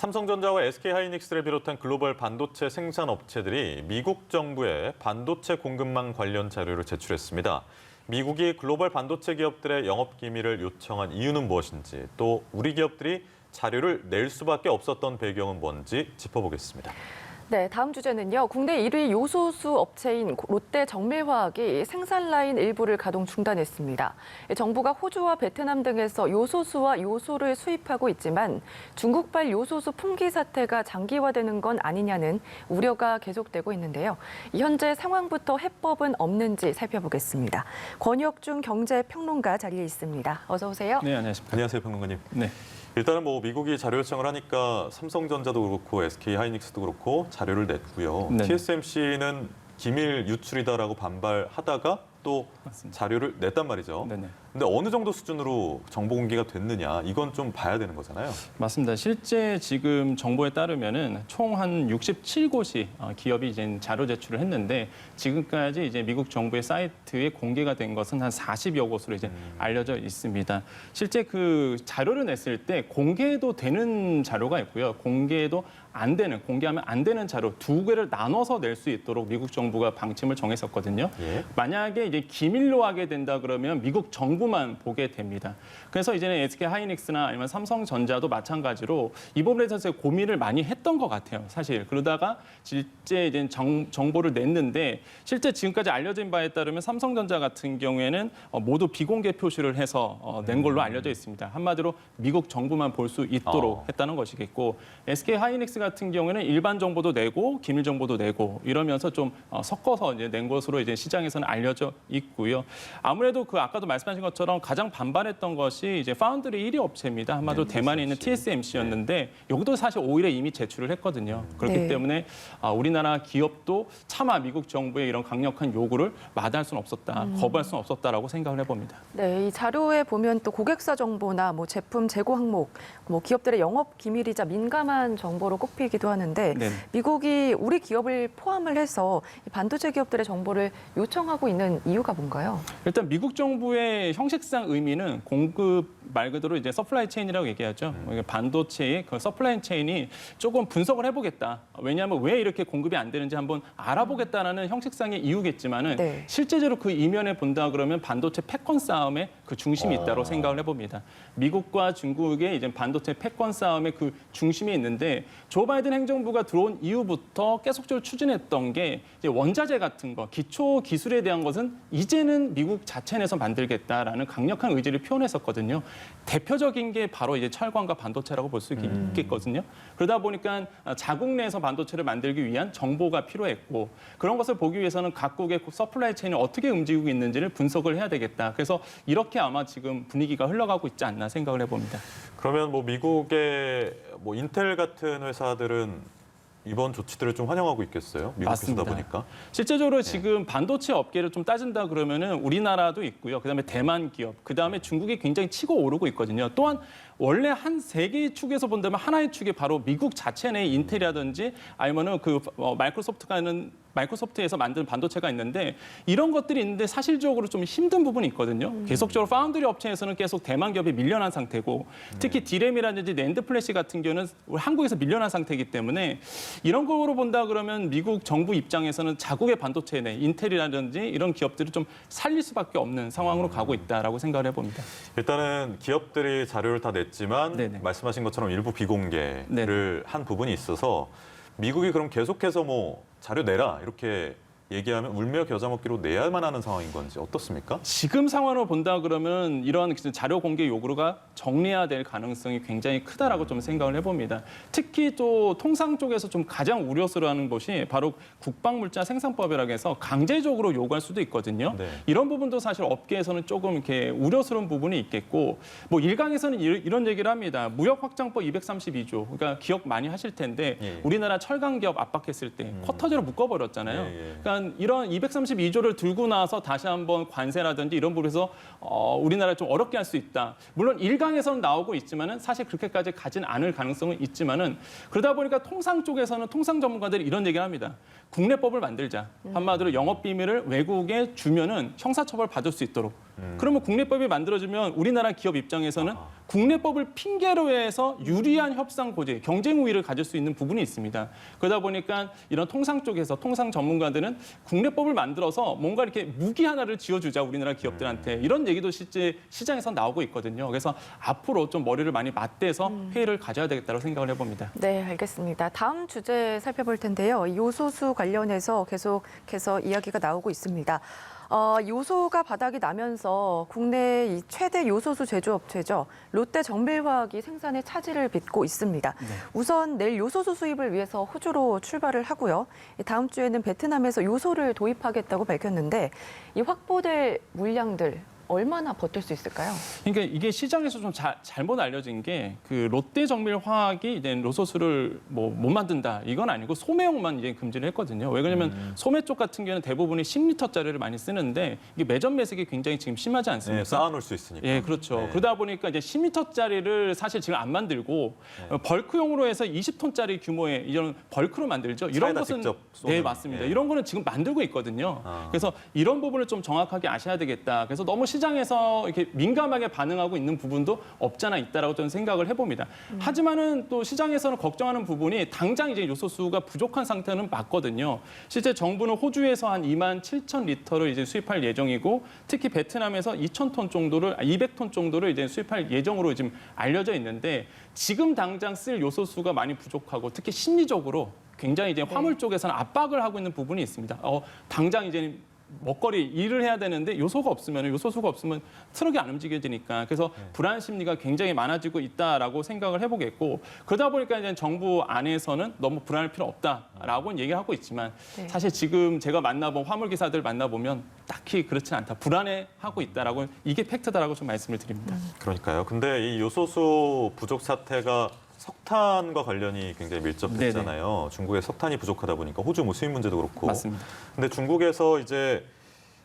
삼성전자와 SK하이닉스를 비롯한 글로벌 반도체 생산 업체들이 미국 정부에 반도체 공급망 관련 자료를 제출했습니다. 미국이 글로벌 반도체 기업들의 영업 기밀을 요청한 이유는 무엇인지, 또 우리 기업들이 자료를 낼 수밖에 없었던 배경은 뭔지 짚어보겠습니다. 네, 다음 주제는요. 국내 1위 요소수 업체인 롯데 정밀화학이 생산 라인 일부를 가동 중단했습니다. 정부가 호주와 베트남 등에서 요소수와 요소를 수입하고 있지만 중국발 요소수 품귀 사태가 장기화되는 건 아니냐는 우려가 계속되고 있는데요. 현재 상황부터 해법은 없는지 살펴보겠습니다. 권혁중 경제평론가 자리에 있습니다. 어서 오세요. 네, 안녕하십니까. 안녕하세요, 평론가님. 네. 일단은 미국이 자료 요청을 하니까 삼성전자도 그렇고 SK하이닉스도 그렇고 자료를 냈고요. 네네. TSMC는 기밀 유출이다라고 반발하다가 또 맞습니다. 자료를 냈단 말이죠. 네네. 근데 어느 정도 수준으로 정보 공개가 됐느냐, 이건 좀 봐야 되는 거잖아요. 맞습니다. 실제 지금 정보에 따르면은 총 한 67곳이 기업이 이제 자료 제출을 했는데 지금까지 이제 미국 정부의 사이트에 공개가 된 것은 한 40여 곳으로 이제 알려져 있습니다. 실제 그 자료를 냈을 때 공개도 되는 자료가 있고요. 공개도 안 되는, 공개하면 안 되는 자료 두 개를 나눠서 낼 수 있도록 미국 정부가 방침을 정했었거든요. 예. 만약에 이제 기밀로 하게 된다 그러면 미국 정부만 보게 됩니다. 그래서 이제는 SK하이닉스나 아니면 삼성전자도 마찬가지로 이 부분에 대해서 고민을 많이 했던 것 같아요. 사실 그러다가 실제 이제 정보를 냈는데 실제 지금까지 알려진 바에 따르면 삼성전자 같은 경우에는 모두 비공개 표시를 해서 낸 걸로 알려져 있습니다. 한마디로 미국 정부만 볼 수 있도록 했다는 것이겠고 SK하이닉스 같은 경우에는 일반 정보도 내고 기밀 정보도 내고 이러면서 좀 섞어서 이제 낸 것으로 이제 시장에서는 알려져 있고요. 아무래도 그 아까도 말씀하신 것처럼 가장 반발했던 것이 이제 파운드리 1위 업체입니다. 한마디로 대만에 있는 TSMC였는데 여기도 사실 5일에 이미 제출을 했거든요. 그렇기 네. 때문에 우리나라 기업도 차마 미국 정부의 이런 강력한 요구를 마다할 수는 없었다, 거부할 수는 없었다라고 생각을 해봅니다. 네, 이 자료에 보면 또 고객사 정보나 제품 재고 항목, 기업들의 영업 기밀이자 민감한 정보로 꼽히기도 하는데 네. 미국이 우리 기업을 포함을 해서 이 반도체 기업들의 정보를 요청하고 있는 이유가 뭔가요? 일단 미국 정부의 형식상 의미는 공급 말 그대로 이제 서플라이 체인이라고 얘기하죠. 반도체의 그 서플라이 체인이 조금 분석을 해보겠다. 왜냐하면 왜 이렇게 공급이 안 되는지 한번 알아보겠다라는 형식상의 이유겠지만은 네. 실제적으로 그 이면에 본다 그러면 반도체 패권 싸움에 그 중심이 있다고 생각을 해봅니다. 미국과 중국의 이제 반도체 패권 싸움의 그 중심이 있는데 조 바이든 행정부가 들어온 이후부터 계속적으로 추진했던 게 이제 원자재 같은 거, 기초 기술에 대한 것은 이제는 미국 자체 내에서 만들겠다라는 강력한 의지를 표현했었거든요. 대표적인 게 바로 이제 철강과 반도체라고 볼 수 있겠거든요. 그러다 보니까 자국 내에서 반도체를 만들기 위한 정보가 필요했고 그런 것을 보기 위해서는 각국의 서플라이 체인이 어떻게 움직이고 있는지를 분석을 해야 되겠다. 그래서 이렇게 아마 지금 분위기가 흘러가고 있지 않나 생각을 해봅니다. 그러면 미국의 인텔 같은 회사들은 이번 조치들을 좀 환영하고 있겠어요? 미국 회사다 보니까. 실제적으로 지금 반도체 업계를 좀 따진다 그러면은 우리나라도 있고요. 그다음에 대만 기업, 그다음에 중국이 굉장히 치고 오르고 있거든요. 또한 원래 한 세 개의 축에서 본다면 하나의 축이 바로 미국 자체 내 인텔이라든지 아니면은 마이크로소프트에서 만든 반도체가 있는데 이런 것들이 있는데 사실적으로 좀 힘든 부분이 있거든요. 계속적으로 파운드리 업체에서는 계속 대만 기업이 밀려난 상태고 특히 디램이라든지 낸드 플래시 같은 경우는 한국에서 밀려난 상태이기 때문에 이런 거로 본다 그러면 미국 정부 입장에서는 자국의 반도체 내 인텔이라든지 이런 기업들을 좀 살릴 수밖에 없는 상황으로 가고 있다라고 생각을 해봅니다. 일단은 기업들이 자료를 다 냈지만 네네. 말씀하신 것처럼 일부 비공개를 네네. 한 부분이 있어서 미국이 그럼 계속해서 자료 내라 이렇게 얘기하면 울며 겨자 먹기로 내야만 하는 상황인 건지 어떻습니까? 지금 상황으로 본다 그러면 이런 자료 공개 요구가 정리해야 될 가능성이 굉장히 크다라고 좀 생각을 해봅니다. 특히 또 통상 쪽에서 좀 가장 우려스러워하는 것이 바로 국방물자 생산법이라고 해서 강제적으로 요구할 수도 있거든요. 네. 이런 부분도 사실 업계에서는 조금 이렇게 우려스러운 부분이 있겠고 일각에서는 이런 얘기를 합니다. 무역확장법 232조, 그러니까 기억 많이 하실 텐데 예. 우리나라 철강 기업 압박했을 때 쿼터제로 묶어버렸잖아요. 예. 그러니까 이런 232조를 들고 나서 다시 한번 관세라든지 이런 부분에서 우리나라를 좀 어렵게 할 수 있다. 물론 일각에서는 나오고 있지만은 사실 그렇게까지 가진 않을 가능성은 있지만은 그러다 보니까 통상 쪽에서는 통상 전문가들이 이런 얘기를 합니다. 국내법을 만들자. 한마디로 영업 비밀을 외국에 주면은 형사처벌 받을 수 있도록 그러면 국내법이 만들어지면 우리나라 기업 입장에서는 국내법을 핑계로 해서 유리한 협상 고지, 경쟁 우위를 가질 수 있는 부분이 있습니다. 그러다 보니까 이런 통상 쪽에서 통상 전문가들은 국내법을 만들어서 뭔가 이렇게 무기 하나를 지어주자 우리나라 기업들한테 이런 얘기도 실제 시장에서 나오고 있거든요. 그래서 앞으로 좀 머리를 많이 맞대서 회의를 가져야 되겠다고 생각을 해봅니다. 네, 알겠습니다. 다음 주제 살펴볼 텐데요. 요소수 관련해서 계속해서 이야기가 나오고 있습니다. 요소가 바닥이 나면서 국내 이 최대 요소수 제조업체죠. 롯데 정밀화학이 생산에 차질을 빚고 있습니다. 우선 내일 요소수 수입을 위해서 호주로 출발을 하고요. 다음 주에는 베트남에서 요소를 도입하겠다고 밝혔는데 이 확보될 물량들 얼마나 버틸 수 있을까요? 그러니까 이게 시장에서 좀 잘못 알려진 게 그 롯데 정밀화학이 이제 요소수를 뭐 못 만든다 이건 아니고 소매용만 이제 금지를 했거든요. 왜 그러냐면 소매 쪽 같은 경우는 대부분이 10리터짜리를 많이 쓰는데 이게 매점 매색이 굉장히 지금 심하지 않습니까? 네, 쌓아놓을 수 있으니까. 예, 그렇죠. 네. 그러다 보니까 이제 10리터짜리를 사실 지금 안 만들고 벌크용으로 해서 20톤짜리 규모의 이런 벌크로 만들죠. 이런 차에다 것은 직접 쏘는, 네, 맞습니다. 예. 이런 거는 지금 만들고 있거든요. 그래서 이런 부분을 좀 정확하게 아셔야 되겠다. 그래서 너무 시장에서 이렇게 민감하게 반응하고 있는 부분도 없잖아 있다라고 저는 생각을 해봅니다. 하지만은 또 시장에서는 걱정하는 부분이 당장 이제 요소수가 부족한 상태는 맞거든요. 실제 정부는 호주에서 한 27,000리터를 이제 수입할 예정이고 특히 베트남에서 200톤 정도를 이제 수입할 예정으로 지금 알려져 있는데 지금 당장 쓸 요소수가 많이 부족하고 특히 심리적으로 굉장히 이제 화물 쪽에서는 압박을 하고 있는 부분이 있습니다. 당장 이제 먹거리 일을 해야 되는데 요소수가 없으면 트럭이 안 움직여지니까 그래서 불안 심리가 굉장히 많아지고 있다라고 생각을 해보겠고 그러다 보니까 이제 정부 안에서는 너무 불안할 필요 없다라고 얘기를 하고 있지만 사실 지금 제가 만나본 화물 기사들 만나보면 딱히 그렇진 않다 불안해하고 있다라고 이게 팩트다라고 좀 말씀을 드립니다. 그러니까요. 근데 이 요소수 부족 사태가 석탄과 관련이 굉장히 밀접했잖아요. 중국에 석탄이 부족하다 보니까 호주 뭐 수입 문제도 그렇고. 맞습니다. 근데 중국에서 이제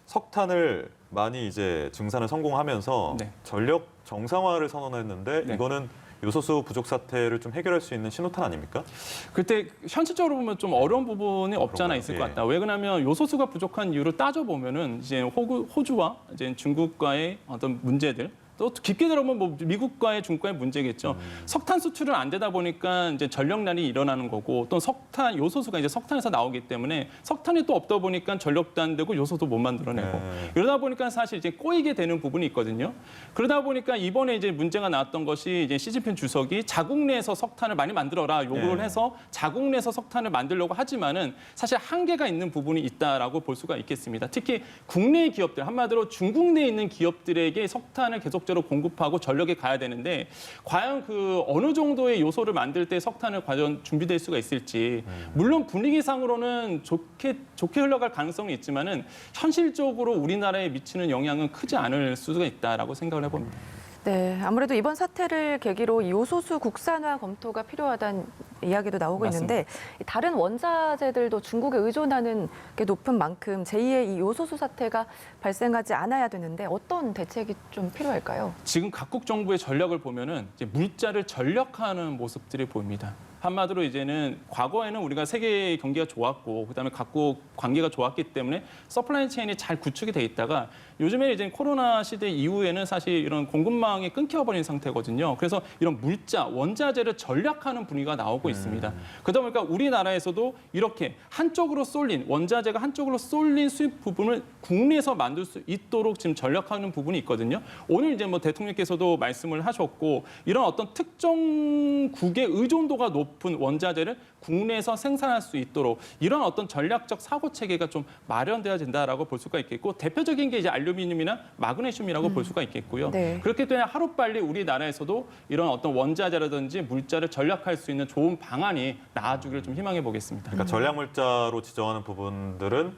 석탄을 많이 이제 증산을 성공하면서 네. 전력 정상화를 선언했는데 네. 이거는 요소수 부족 사태를 좀 해결할 수 있는 신호탄 아닙니까? 그때 현실적으로 보면 좀 어려운 부분이 없잖아 그런가요? 있을 예. 것 같다. 왜 그러냐면 요소수가 부족한 이유를 따져보면은 이제 호주와 이제 중국과의 어떤 문제들 또 깊게 들어보면 뭐 미국과의 중국과의 문제겠죠. 석탄 수출은 안 되다 보니까 이제 전력난이 일어나는 거고 또 석탄 요소수가 이제 석탄에서 나오기 때문에 석탄이 또 없다 보니까 전력도 안 되고 요소도 못 만들어내고 네. 이러다 보니까 사실 이제 꼬이게 되는 부분이 있거든요. 그러다 보니까 이번에 이제 문제가 나왔던 것이 이제 시진핑 주석이 자국 내에서 석탄을 많이 만들어라 요구를 네. 해서 자국 내에서 석탄을 만들려고 하지만은 사실 한계가 있는 부분이 있다라고 볼 수가 있겠습니다. 특히 국내 기업들 한마디로 중국 내에 있는 기업들에게 석탄을 계속적으로 공급하고 전력에 가야 되는데 과연 그 어느 정도의 요소를 만들 때 석탄을 과연 준비될 수가 있을지 물론 분위기상으로는 좋게 흘러갈 가능성이 있지만은 현실적으로 우리나라에 미치는 영향은 크지 않을 수가 있다라고 생각을 해봅니다. 네, 아무래도 이번 사태를 계기로 요소수 국산화 검토가 필요하다는 이야기도 나오고 맞습니다. 있는데 다른 원자재들도 중국에 의존하는 게 높은 만큼 제2의 이 요소수 사태가 발생하지 않아야 되는데 어떤 대책이 좀 필요할까요? 지금 각국 정부의 전략을 보면은 이제 물자를 전력화하는 모습들이 보입니다. 한마디로 이제는 과거에는 우리가 세계 경기가 좋았고 그다음에 각국 관계가 좋았기 때문에 서플라이 체인이 잘 구축이 돼 있다가 요즘에는 이제 코로나 시대 이후에는 사실 이런 공급망이 끊겨버린 상태거든요. 그래서 이런 물자, 원자재를 전략하는 분위기가 나오고 있습니다. 그러다 보니까 우리나라에서도 이렇게 한쪽으로 쏠린 원자재가 한쪽으로 쏠린 수입 부분을 국내에서 만들 수 있도록 지금 전략하는 부분이 있거든요. 오늘 이제 뭐 대통령께서도 말씀을 하셨고 이런 어떤 특정국의 의존도가 높은 원자재를 국내에서 생산할 수 있도록 이런 어떤 전략적 사고 체계가 좀 마련돼야 된다라고 볼 수가 있겠고 대표적인 게 이제 알루미늄이나 마그네슘이라고 볼 수가 있겠고요. 네. 그렇기 때문에 하루빨리 우리나라에서도 이런 어떤 원자재라든지 물자를 전략할 수 있는 좋은 방안이 나와주기를 좀 희망해 보겠습니다. 그러니까 전략 물자로 지정하는 부분들은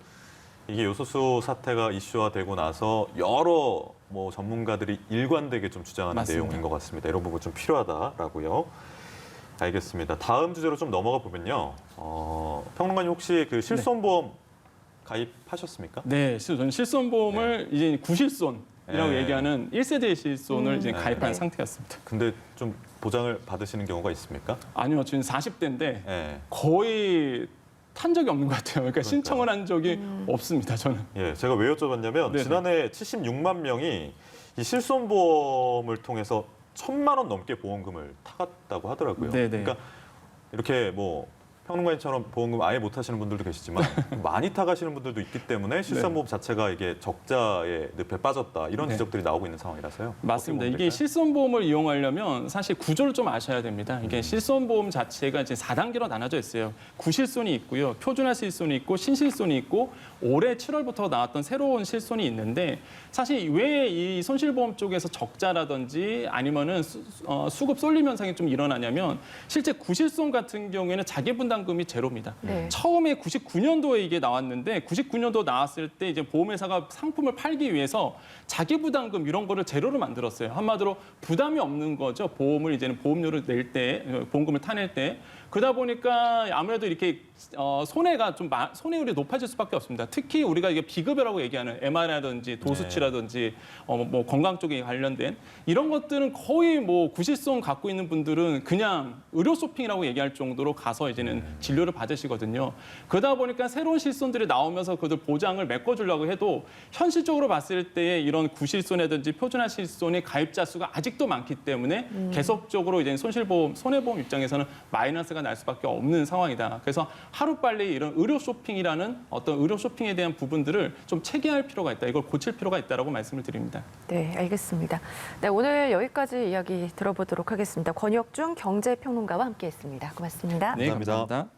이게 요소수 사태가 이슈화되고 나서 여러 뭐 전문가들이 일관되게 좀 주장하는 맞습니다. 내용인 것 같습니다. 이런 부분 좀 필요하다라고요. 알겠습니다. 다음 주제로 좀 넘어가 보면요. 평론가님 혹시 그 실손보험 가입하셨습니까? 네, 저는 실손보험을 이제 구실손이라고 네. 얘기하는 1세대 실손을 이제 가입한 네. 상태였습니다. 근데 좀 보장을 받으시는 경우가 있습니까? 아니요, 지금 40대인데 네. 거의 탄 적이 없는 것 같아요. 그러니까 신청을 한 적이 없습니다. 저는. 예, 제가 왜 여쭤봤냐면 네네. 지난해 76만 명이 이 실손보험을 통해서 1,000만 원 넘게 보험금을 타갔다고 하더라고요. 네네. 그러니까 이렇게 뭐 평론가님처럼 보험금 아예 못 하시는 분들도 계시지만 많이 타가시는 분들도 있기 때문에 실손보험 자체가 이게 적자의 늪에 빠졌다 이런 네. 지적들이 나오고 있는 상황이라서요. 맞습니다. 어떻게 보면 이게 될까요? 실손보험을 이용하려면 사실 구조를 좀 아셔야 됩니다. 이게 실손보험 자체가 이제 4단계로 나눠져 있어요. 구실손이 있고요. 표준화 실손이 있고 신실손이 있고 올해 7월부터 나왔던 새로운 실손이 있는데 사실 왜 이 손실보험 쪽에서 적자라든지 아니면은 수급 쏠림 현상이 좀 일어나냐면 실제 구실손 같은 경우에는 자기 분담금이 제로입니다. 네. 처음에 99년도에 이게 나왔는데 99년도 나왔을 때 이제 보험회사가 상품을 팔기 위해서 자기 부담금 이런 거를 제로로 만들었어요. 한마디로 부담이 없는 거죠. 보험을 이제는 보험료를 낼 때, 보험금을 타낼 때. 그러다 보니까 아무래도 이렇게 손해가 좀 손해율이 높아질 수밖에 없습니다. 특히 우리가 이게 비급여라고 얘기하는 MR이라든지 도수치라든지 뭐 건강 쪽에 관련된 이런 것들은 거의 뭐 구실손 갖고 있는 분들은 그냥 의료 쇼핑이라고 얘기할 정도로 가서 이제는 진료를 받으시거든요. 그러다 보니까 새로운 실손들이 나오면서 그들 보장을 메꿔주려고 해도 현실적으로 봤을 때 이런 구실손이라든지 표준화 실손의 가입자 수가 아직도 많기 때문에 계속적으로 이제 손해보험 입장에서는 마이너스가 날 수밖에 없는 상황이다. 그래서 하루빨리 이런 의료 쇼핑이라는 어떤 의료 쇼핑에 대한 부분들을 좀 체계할 필요가 있다. 이걸 고칠 필요가 있다라고 말씀을 드립니다. 네, 알겠습니다. 네, 오늘 여기까지 이야기 들어보도록 하겠습니다. 권혁중 경제평론가와 함께했습니다. 고맙습니다. 네, 감사합니다. 감사합니다.